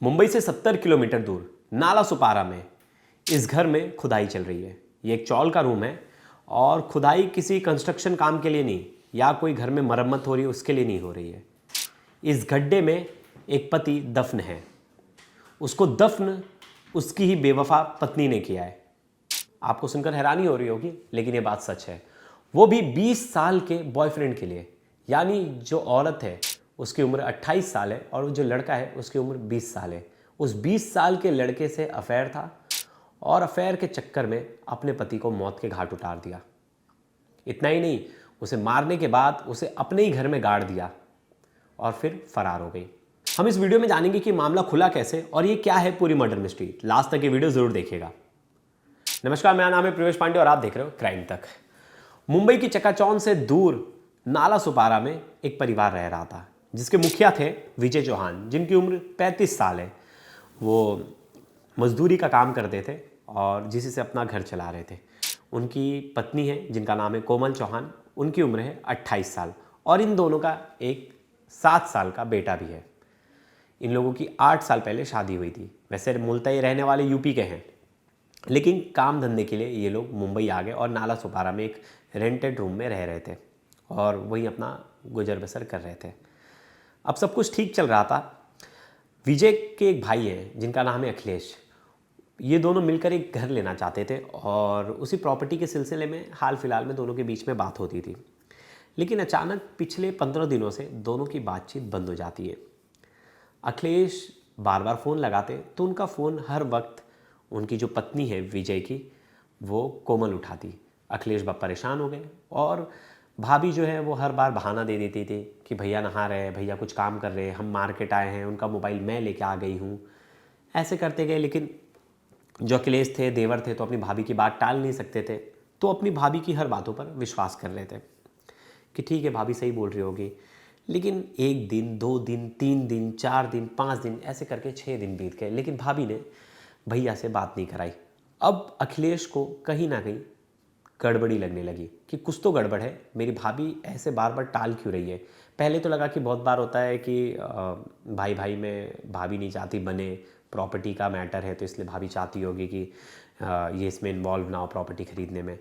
मुंबई से 70 किलोमीटर दूर नाला सुपारा में इस घर में खुदाई चल रही है। ये एक चौल का रूम है और खुदाई किसी कंस्ट्रक्शन काम के लिए नहीं या कोई घर में मरम्मत हो रही है उसके लिए नहीं हो रही है। इस गड्ढे में एक पति दफन है। उसको दफन उसकी ही बेवफा पत्नी ने किया है। आपको सुनकर हैरानी हो रही होगी, लेकिन ये बात सच है। वो भी 20 साल के बॉयफ्रेंड के लिए। यानी जो औरत है उसकी उम्र 28 साल है और जो लड़का है उसकी उम्र 20 साल है। उस 20 साल के लड़के से अफेयर था और अफेयर के चक्कर में अपने पति को मौत के घाट उतार दिया। इतना ही नहीं, उसे मारने के बाद उसे अपने ही घर में गाड़ दिया और फिर फरार हो गई। हम इस वीडियो में जानेंगे कि मामला खुला कैसे और ये क्या है पूरी मर्डर मिस्ट्री। लास्ट तक ये वीडियो जरूर देखिएगा। नमस्कार, मेरा नाम है प्रवेश पांडे और आप देख रहे हो क्राइम तक। मुंबई की चकाचौंध से दूर नाला सुपारा में एक परिवार रह रहा था जिसके मुखिया थे विजय चौहान, जिनकी उम्र 35 साल है। वो मजदूरी का काम करते थे और जिसी से अपना घर चला रहे थे। उनकी पत्नी है जिनका नाम है कोमल चौहान, उनकी उम्र है 28 साल और इन दोनों का एक 7 साल का बेटा भी है। इन लोगों की 8 साल पहले शादी हुई थी। वैसे मूलतः ये रहने वाले यूपी के हैं, लेकिन काम धंधे के लिए ये लोग मुंबई आ गए और नाला सुपारा में एक रेंटेड रूम में रह रहे थे और वहीं अपना गुजर बसर कर रहे थे। अब सब कुछ ठीक चल रहा था। विजय के एक भाई हैं जिनका नाम है अखिलेश। ये दोनों मिलकर एक घर लेना चाहते थे और उसी प्रॉपर्टी के सिलसिले में हाल फिलहाल में दोनों के बीच में बात होती थी। लेकिन अचानक पिछले 15 दिनों से दोनों की बातचीत बंद हो जाती है। अखिलेश बार बार फ़ोन लगाते तो उनका फ़ोन हर वक्त उनकी जो पत्नी है विजय की, वो कोमल उठाती। अखिलेश बाप परेशान हो गए और भाभी जो है वो हर बार बहाना दे देती थी कि भैया नहा रहे हैं, भैया कुछ काम कर रहे हैं, हम मार्केट आए हैं, उनका मोबाइल मैं लेके आ गई हूँ। ऐसे करते गए, लेकिन जो अखिलेश थे, देवर थे, तो अपनी भाभी की बात टाल नहीं सकते थे। तो अपनी भाभी की हर बातों पर विश्वास कर रहे थे कि ठीक है भाभी सही बोल रही होगी। लेकिन 1 दिन, 2 दिन, 3 दिन, 4 दिन, 5 दिन, ऐसे करके 6 दिन बीत गए, लेकिन भाभी ने भैया से बात नहीं कराई। अब अखिलेश को कहीं ना कहीं गड़बड़ी लगने लगी कि कुछ तो गड़बड़ है, मेरी भाभी ऐसे बार बार टाल क्यों रही है। पहले तो लगा कि बहुत बार होता है कि भाई भाई में भाभी नहीं चाहती बने, प्रॉपर्टी का मैटर है तो इसलिए भाभी चाहती होगी कि ये इसमें इन्वॉल्व ना हो प्रॉपर्टी खरीदने में।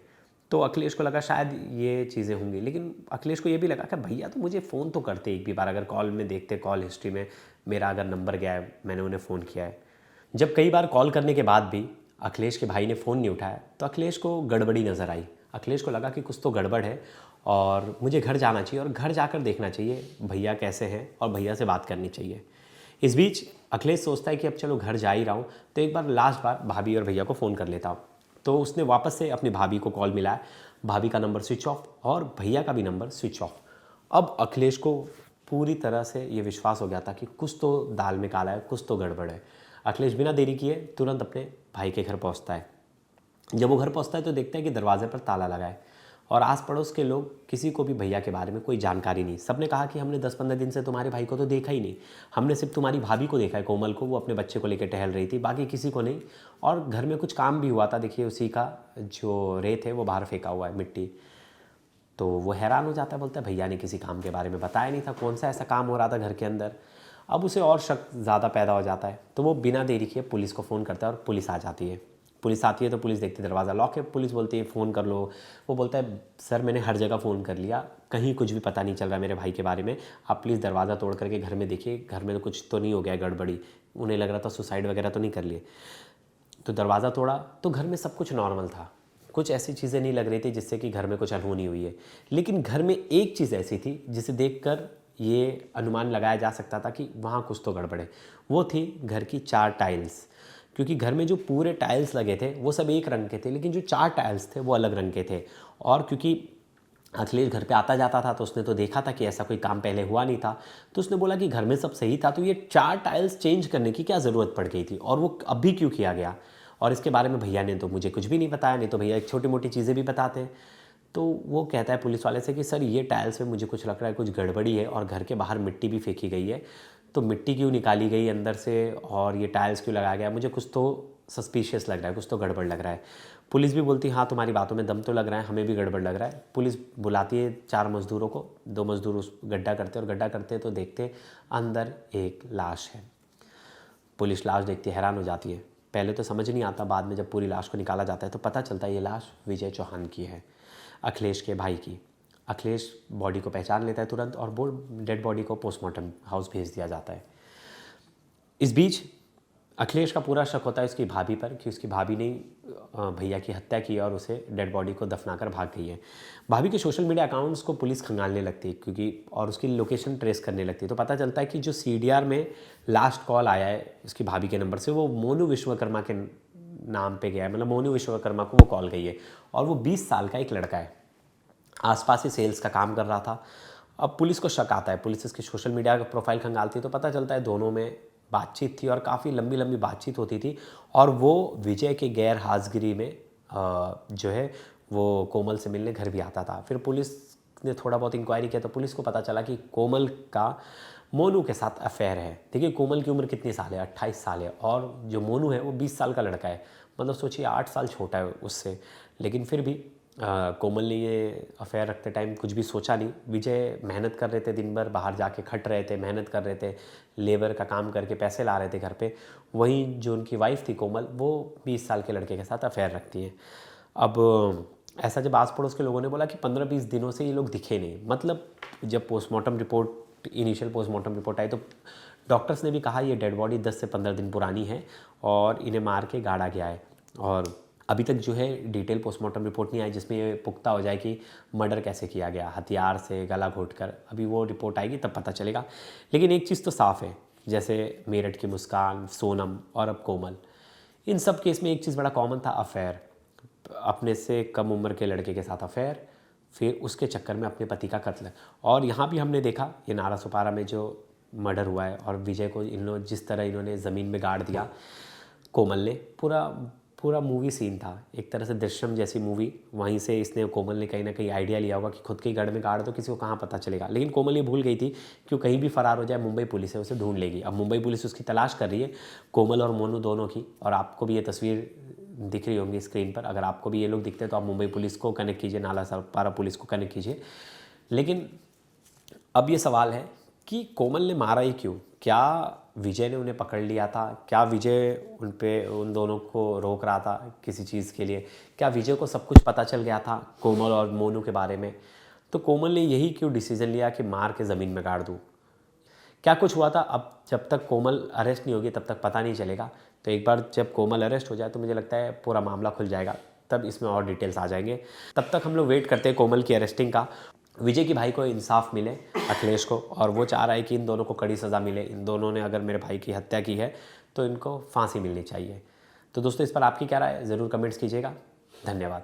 तो अखिलेश को लगा शायद ये चीज़ें होंगी, लेकिन अखिलेश को ये भी लगा कि भैया तो मुझे फ़ोन तो करते एक भी बार, अगर कॉल में देखते, कॉल हिस्ट्री में मेरा अगर नंबर गया है, मैंने उन्हें फ़ोन किया है। जब कई बार कॉल करने के बाद भी अखिलेश के भाई ने फ़ोन नहीं उठाया तो अखिलेश को गड़बड़ी नज़र आई। अखिलेश को लगा कि कुछ तो गड़बड़ है और मुझे घर जाना चाहिए और घर जाकर देखना चाहिए भैया कैसे हैं और भैया से बात करनी चाहिए। इस बीच अखिलेश सोचता है कि अब चलो घर जा ही रहा हूँ तो एक बार लास्ट बार भाभी और भैया को फ़ोन कर लेता हूँ। तो उसने वापस से अपनी भाभी को कॉल मिलाया। भाभी का नंबर स्विच ऑफ और भैया का भी नंबर स्विच ऑफ। अब अखिलेश को पूरी तरह से ये विश्वास हो गया था कि कुछ तो दाल में काला है, कुछ तो गड़बड़ है। अखिलेश बिना देरी किए तुरंत अपने भाई के घर पहुंचता है। जब वो घर पहुंचता है तो देखता है कि दरवाजे पर ताला लगा है और आस पड़ोस के लोग, किसी को भी भैया के बारे में कोई जानकारी नहीं। सबने कहा कि हमने 10-15 दिन से तुम्हारे भाई को तो देखा ही नहीं, हमने सिर्फ तुम्हारी भाभी को देखा है, कोमल को, वो अपने बच्चे को लेकर टहल रही थी, बाकी किसी को नहीं। और घर में कुछ काम भी हुआ था, देखिए उसी का जो रेत है वो बाहर फेंका हुआ है, मिट्टी। तो वो हैरान हो जाता है, बोलता है भैया ने किसी काम के बारे में बताया नहीं था, कौन सा ऐसा काम हो रहा था घर के अंदर। अब उसे और शक ज़्यादा पैदा हो जाता है तो वो बिना देरी किए पुलिस को फ़ोन करता है और पुलिस आ जाती है। पुलिस आती है तो पुलिस देखती है दरवाज़ा लॉक है। पुलिस बोलती है फ़ोन कर लो। वो बोलता है सर मैंने हर जगह फ़ोन कर लिया, कहीं कुछ भी पता नहीं चल रहा मेरे भाई के बारे में, आप प्लीज़ दरवाज़ा तोड़ करके घर में देखिए, घर में तो कुछ तो नहीं हो गया गड़बड़ी। उन्हें लग रहा था सुसाइड वगैरह तो नहीं कर लिए। तो दरवाज़ा तोड़ा तो घर में सब कुछ नॉर्मल था, कुछ ऐसी चीज़ें नहीं लग रही थी जिससे कि घर में कुछ अनहोनी हुई है। लेकिन घर में एक चीज़ ऐसी थी जिसे देखकर ये अनुमान लगाया जा सकता था कि वहाँ कुछ तो गड़बड़ है। वो थी घर की 4 टाइल्स। क्योंकि घर में जो पूरे टाइल्स लगे थे वो सब एक रंग के थे, लेकिन जो 4 टाइल्स थे वो अलग रंग के थे। और क्योंकि अखिलेश घर पे आता जाता था तो उसने तो देखा था कि ऐसा कोई काम पहले हुआ नहीं था, तो उसने बोला कि घर में सब सही था, तो ये 4 टाइल्स चेंज करने की क्या ज़रूरत पड़ गई थी और वो अभी क्यों किया गया। और इसके बारे में भैया ने तो मुझे कुछ भी नहीं बताया, नहीं तो भैया एक छोटी मोटी चीज़ें भी बताते हैं। तो वो कहता है पुलिस वाले से कि सर ये टाइल्स में मुझे कुछ लग रहा है कुछ गड़बड़ी है और घर के बाहर मिट्टी भी फेंकी गई है, तो मिट्टी क्यों निकाली गई अंदर से और ये टाइल्स क्यों लगाया गया, मुझे कुछ तो सस्पिशियस लग रहा है, कुछ तो गड़बड़ लग रहा है। पुलिस भी बोलती हाँ तुम्हारी बातों में दम तो लग रहा है, हमें भी गड़बड़ लग रहा है। पुलिस बुलाती है 4 मज़दूरों को, 2 मज़दूर उस गड्ढा करते और गड्ढा करते तो देखते अंदर एक लाश है। पुलिस लाश देखती है, हैरान हो जाती है। पहले तो समझ नहीं आता, बाद में जब पूरी लाश को निकाला जाता है तो पता चलता है ये लाश विजय चौहान की है, अखिलेश के भाई की। अखिलेश बॉडी को पहचान लेता है तुरंत और वो डेड बॉडी को पोस्टमार्टम हाउस भेज दिया जाता है। इस बीच अखिलेश का पूरा शक होता है उसकी भाभी पर कि उसकी भाभी ने भैया की हत्या की और उसे डेड बॉडी को दफनाकर भाग गई है। भाभी के सोशल मीडिया अकाउंट्स को पुलिस खंगालने लगती है क्योंकि और उसकी लोकेशन ट्रेस करने लगती है। तो पता चलता है कि जो सीडीआर में लास्ट कॉल आया है उसकी भाभी के नंबर से वो मोनू विश्वकर्मा के नाम पे गया है, मतलब मोनू विश्वकर्मा को वो कॉल गई है। और वो 20 साल का एक लड़का है, आसपास ही सेल्स का काम कर रहा था। अब पुलिस को शक आता है, पुलिस इसके सोशल मीडिया का प्रोफाइल खंगालती है तो पता चलता है दोनों में बातचीत थी और काफ़ी लंबी लंबी बातचीत होती थी। और वो विजय के गैर हाजिरी में जो है वो कोमल से मिलने घर भी आता था। फिर पुलिस ने थोड़ा बहुत इंक्वायरी किया तो पुलिस को पता चला कि कोमल का मोनू के साथ अफेयर है। देखिए कोमल की उम्र कितनी साल है, 28 साल है, और जो मोनू है वो 20 साल का लड़का है, मतलब सोचिए 8 साल छोटा है उससे। लेकिन फिर भी कोमल ने ये अफेयर रखते टाइम कुछ भी सोचा नहीं। विजय मेहनत कर रहे थे, दिन भर बाहर जाके खट रहे थे, मेहनत कर रहे थे, लेबर का काम करके पैसे ला रहे थे घर पे। वहीं जो उनकी वाइफ थी कोमल, वो 20 साल के लड़के के साथ अफेयर रखती है। अब ऐसा जब आस पड़ोस के लोगों ने बोला कि 15-20 दिनों से ये लोग दिखे नहीं, मतलब जब postmortem report, initial postmortem report आई तो डॉक्टर्स ने भी कहा ये डेड बॉडी 10 से 15 दिन पुरानी है और इन्हें मार के गाड़ा गया है। और अभी तक जो है डिटेल पोस्टमार्टम रिपोर्ट नहीं आई जिसमें ये पुख्ता हो जाए कि मर्डर कैसे किया गया, हथियार से, गला घोंटकर। अभी वो रिपोर्ट आएगी तब पता चलेगा। लेकिन एक चीज़ तो साफ़ है, जैसे मेरठ की मुस्कान, सोनम और अब कोमल, इन सब केस में एक चीज़ बड़ा कॉमन था, अफेयर। अपने से कम उम्र के लड़के के साथ अफेयर, फिर उसके चक्कर में अपने पति का कत्ल। और यहाँ भी हमने देखा ये नाला सुपारा में जो मर्डर हुआ है और विजय को जिस तरह इन्होंने ज़मीन में गाड़ दिया कोमल ने, पूरा मूवी सीन था, एक तरह से दृश्यम जैसी मूवी। वहीं से इसने, कोमल ने कहीं ना कहीं आइडिया लिया होगा कि खुद के गढ़ में गाड़ दो, किसी को कहाँ पता चलेगा। लेकिन कोमल ये भूल गई थी कि वो कहीं भी फरार हो जाए मुंबई पुलिस है उसे ढूंढ लेगी। अब मुंबई पुलिस उसकी तलाश कर रही है, कोमल और मोनू दोनों की। और आपको भी ये तस्वीर दिख रही होंगी स्क्रीन पर, अगर आपको भी ये लोग दिखते हैं तो आप मुंबई पुलिस को कनेक्ट कीजिए, नाला सुपारा पुलिस को कनेक्ट कीजिए। लेकिन अब ये सवाल है कि कोमल ने मारा ही क्यों? क्या विजय ने उन्हें पकड़ लिया था? क्या विजय उन दोनों को रोक रहा था किसी चीज़ के लिए? क्या विजय को सब कुछ पता चल गया था कोमल और मोनू के बारे में? तो कोमल ने यही क्यों डिसीजन लिया कि मार के ज़मीन में गाड़ दूँ? क्या कुछ हुआ था? अब जब तक कोमल अरेस्ट नहीं होगी तब तक पता नहीं चलेगा। तो एक बार जब कोमल अरेस्ट हो जाए तो मुझे लगता है पूरा मामला खुल जाएगा, तब इसमें और डिटेल्स आ जाएंगे। तब तक हम लोग वेट करते हैं कोमल की अरेस्टिंग का, विजय की भाई को इंसाफ मिले, अखिलेश को, और वो चाह रहा है कि इन दोनों को कड़ी सज़ा मिले। इन दोनों ने अगर मेरे भाई की हत्या की है तो इनको फांसी मिलनी चाहिए। तो दोस्तों इस पर आपकी क्या राय है, ज़रूर कमेंट्स कीजिएगा। धन्यवाद।